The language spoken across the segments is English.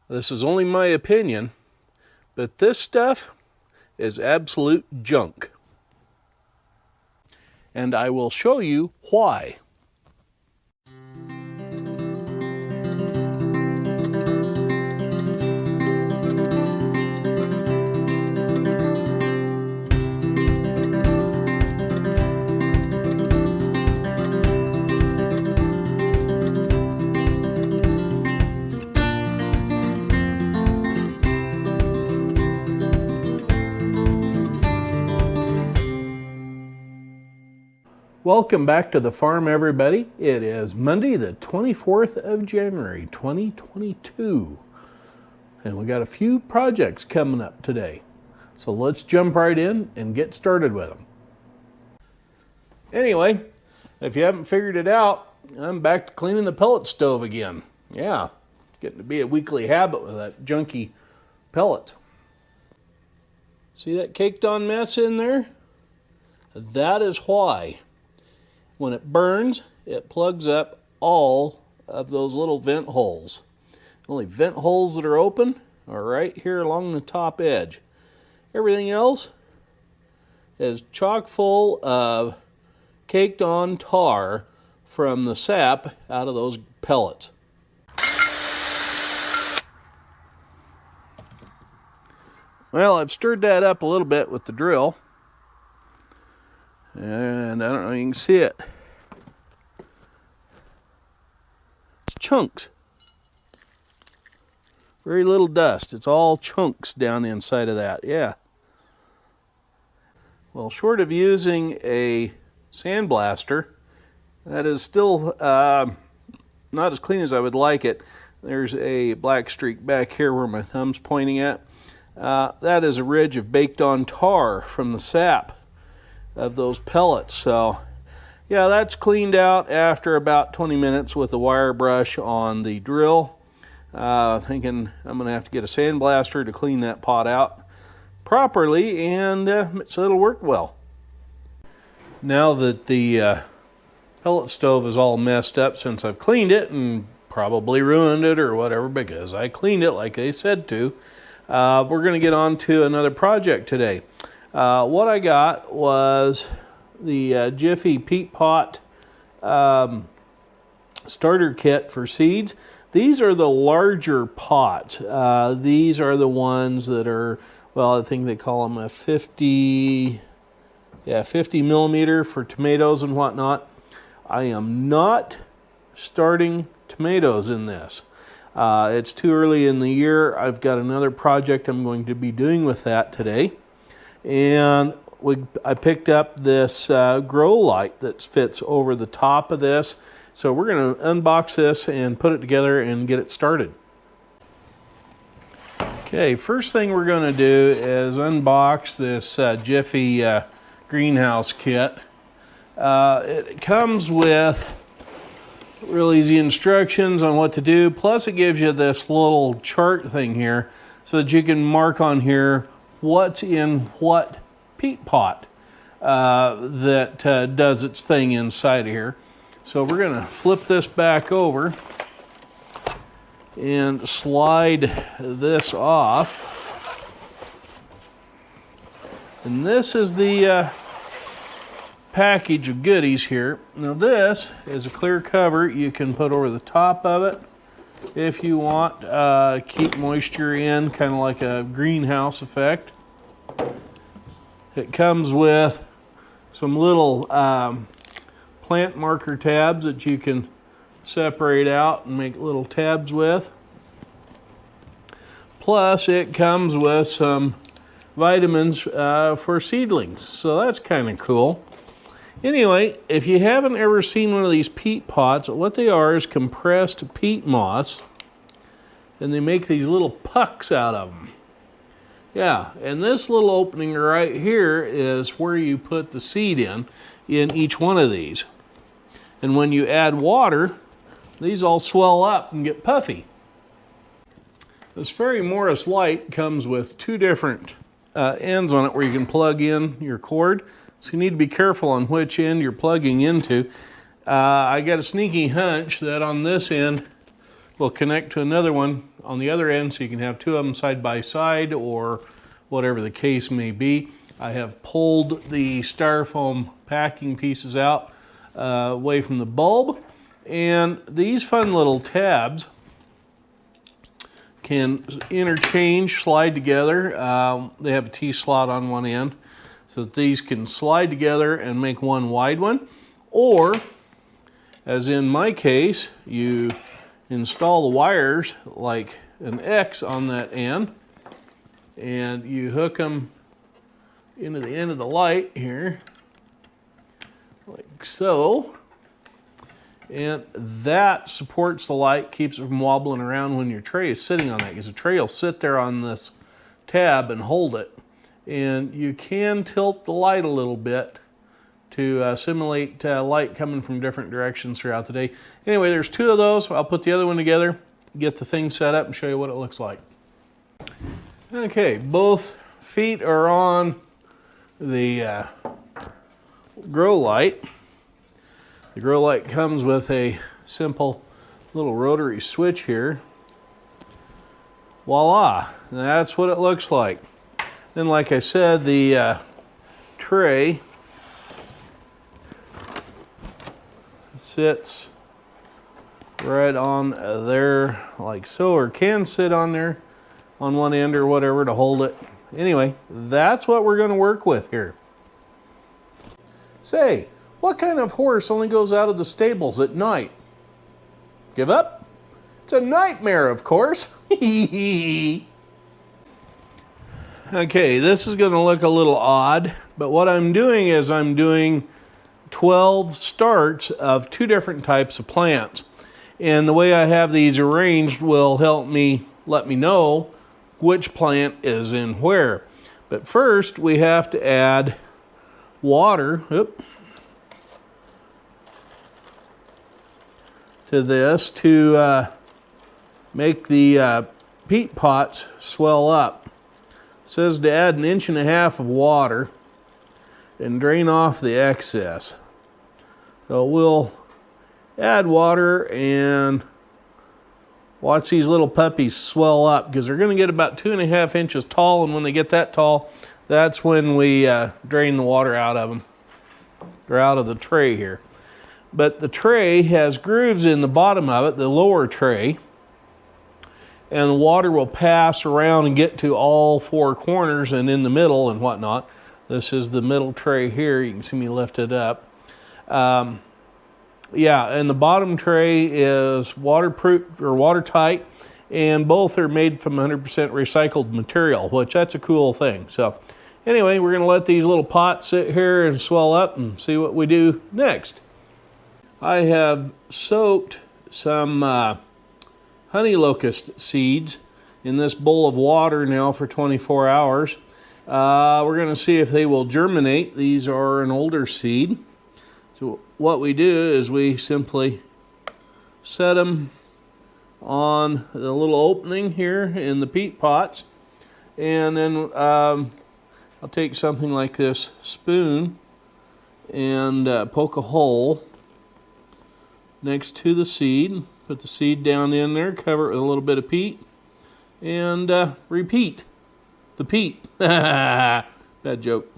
This is only my opinion, but this stuff is absolute junk. And I will show you why. Welcome back to the farm, everybody. It is Monday, the 24th of January, 2022. And we got a few projects coming up today. So let's jump right in and get started with them. Anyway, if you haven't figured it out, I'm back to cleaning the pellet stove again. Yeah, getting to be a weekly habit with that junky pellet. See that caked on mess in there? That is why. When it burns, it plugs up all of those little vent holes. The only vent holes that are open are right here along the top edge. Everything else is chock full of caked on tar from the sap out of those pellets. Well, I've stirred that up a little bit with the drill. And I don't know if you can see it. It's chunks. Very little dust. It's all chunks down the inside of that. Yeah. Well, short of using a sandblaster, that is still not as clean as I would like it. There's a black streak back here where my thumb's pointing at. That is a ridge of baked on tar from the sap of those pellets. So yeah, that's cleaned out after about 20 minutes with a wire brush on the drill. Thinking I'm gonna have to get a sandblaster to clean that pot out properly, and so it'll work well. Now that the pellet stove is all messed up since I've cleaned it and probably ruined it or whatever because I cleaned it like they said to, we're gonna get on to another project today. What I got was the Jiffy peat pot starter kit for seeds. These are the larger pots. These are the ones that are, well, I think they call them a 50 millimeter for tomatoes and whatnot. I am not starting tomatoes in this. It's too early in the year. I've got another project I'm going to be doing with that today. And I picked up this grow light that fits over the top of this. So we're going to unbox this and put it together and get it started. Okay, first thing we're going to do is unbox this Jiffy greenhouse kit. It comes with real easy instructions on what to do. Plus it gives you this little chart thing here so that you can mark on here what's in what peat pot that does its thing inside of here. So we're going to flip this back over and slide this off. And this is the package of goodies here. Now this is a clear cover you can put over the top of it if you want, keep moisture in, kind of like a greenhouse effect. It comes with some little plant marker tabs that you can separate out and make little tabs with. Plus it comes with some vitamins for seedlings, so that's kind of cool. Anyway, if you haven't ever seen one of these peat pots, what they are is compressed peat moss, and they make these little pucks out of them. Yeah, and this little opening right here is where you put the seed in each one of these. And when you add water, these all swell up and get puffy. This Ferry Morris light comes with two different ends on it where you can plug in your cord. So you need to be careful on which end you're plugging into. I got a sneaky hunch that on this end will connect to another one on the other end, so you can have two of them side by side or whatever the case may be. I have pulled the styrofoam packing pieces out away from the bulb, and these fun little tabs can interchange, slide together. They have a T-slot on one end, so that these can slide together and make one wide one. Or, as in my case, you install the wires like an X on that end, and you hook them into the end of the light here, like so. And that supports the light, keeps it from wobbling around when your tray is sitting on that, because the tray will sit there on this tab and hold it. And you can tilt the light a little bit to simulate light coming from different directions throughout the day. Anyway, there's two of those. I'll put the other one together, get the thing set up, and show you what it looks like. Okay, both feet are on the grow light. The grow light comes with a simple little rotary switch here. Voila, that's what it looks like. Then, like I said, the tray sits right on there like so, or can sit on there on one end or whatever to hold it. Anyway, that's what we're going to work with here. Say, what kind of horse only goes out of the stables at night? Give up? It's a nightmare, of course. Okay, this is going to look a little odd, but what I'm doing is I'm doing 12 starts of two different types of plants. And the way I have these arranged will help me let me know which plant is in where. But first, we have to add water to this to make the peat pots swell up. It says to add 1.5 inches of water and drain off the excess. So we'll add water and watch these little puppies swell up, because they're going to get about 2.5 inches tall, and when they get that tall, that's when we drain the water out of them, or out of the tray here. But the tray has grooves in the bottom of it, the lower tray, and the water will pass around and get to all four corners and in the middle and whatnot. This is the middle tray here. You can see me lift it up. Yeah, and the bottom tray is waterproof or watertight, and both are made from 100% recycled material, which that's a cool thing. So anyway, we're going to let these little pots sit here and swell up and see what we do next. I have soaked some honey locust seeds in this bowl of water now for 24 hours. We're going to see if they will germinate. These are an older seed. So what we do is we simply set them on the little opening here in the peat pots, and then I'll take something like this spoon and poke a hole next to the seed, put the seed down in there, cover it with a little bit of peat, and repeat the peat. Bad joke.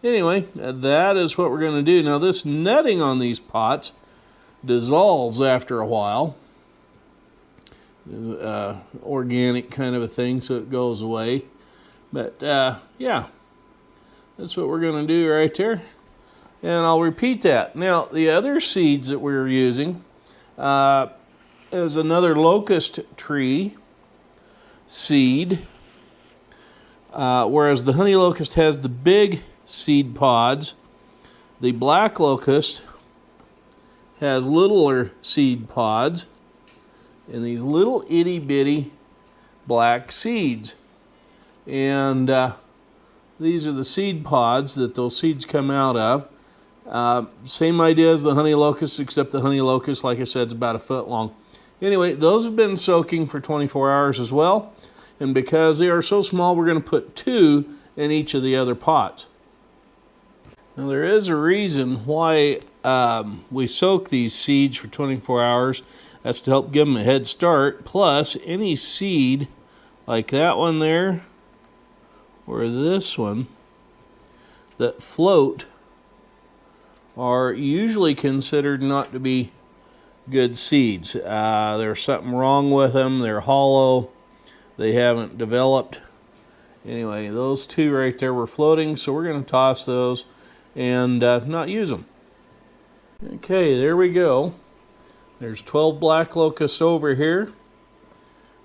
Anyway, that is what we're going to do. Now, this netting on these pots dissolves after a while. Organic kind of a thing, so it goes away. But, yeah, that's what we're going to do right there. And I'll repeat that. Now, the other seeds that we're using is another locust tree seed, whereas the honey locust has the big seed pods. The black locust has littler seed pods and these little itty bitty black seeds. And these are the seed pods that those seeds come out of. Same idea as the honey locust, except the honey locust, like I said, is about 1 foot long. Anyway, those have been soaking for 24 hours as well. And because they are so small, we're going to put 2 in each of the other pots. Now, there is a reason why we soak these seeds for 24 hours. That's to help give them a head start. Plus, any seed like that one there or this one that float are usually considered not to be good seeds. There's something wrong with them. They're hollow. They haven't developed. Anyway, those two right there were floating, so we're going to toss those and not use them. Okay, there we go. There's 12 black locusts over here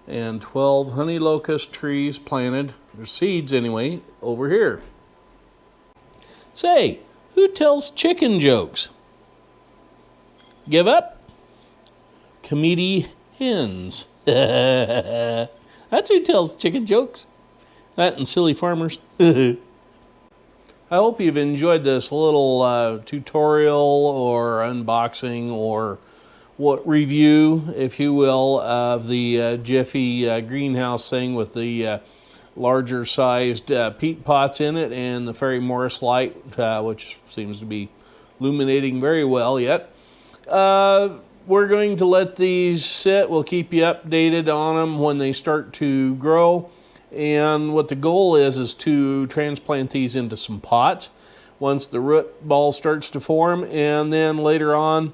and 12 honey locust trees planted, or seeds anyway, over here. Say, who tells chicken jokes? Give up? Comedy hens. That's who tells chicken jokes. That and silly farmers. I hope you've enjoyed this little tutorial or unboxing or what review, if you will, of the Jiffy greenhouse thing with the larger sized peat pots in it and the Fairy Morris light, which seems to be illuminating very well yet. We're going to let these sit. We'll keep you updated on them when they start to grow. And what the goal is to transplant these into some pots once the root ball starts to form. And then later on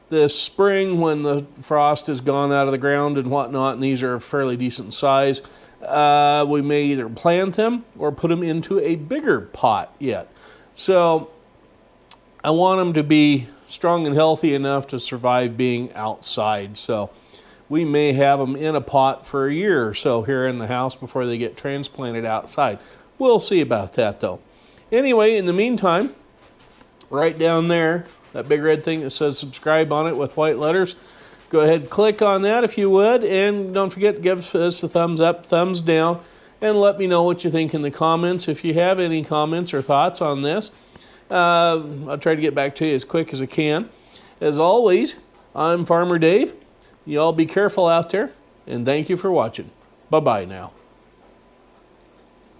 this spring, when the frost has gone out of the ground and whatnot, and these are a fairly decent size, we may either plant them or put them into a bigger pot yet. So I want them to be strong and healthy enough to survive being outside. So we may have them in a pot for a year or so here in the house before they get transplanted outside. We'll see about that though. Anyway, in the meantime, right down there, that big red thing that says subscribe on it with white letters, go ahead, click on that if you would, and don't forget to give us a thumbs up, thumbs down, and let me know what you think in the comments. If you have any comments or thoughts on this, I'll try to get back to you as quick as I can. As always, I'm Farmer Dave. You all be careful out there, and thank you for watching. Bye-bye now.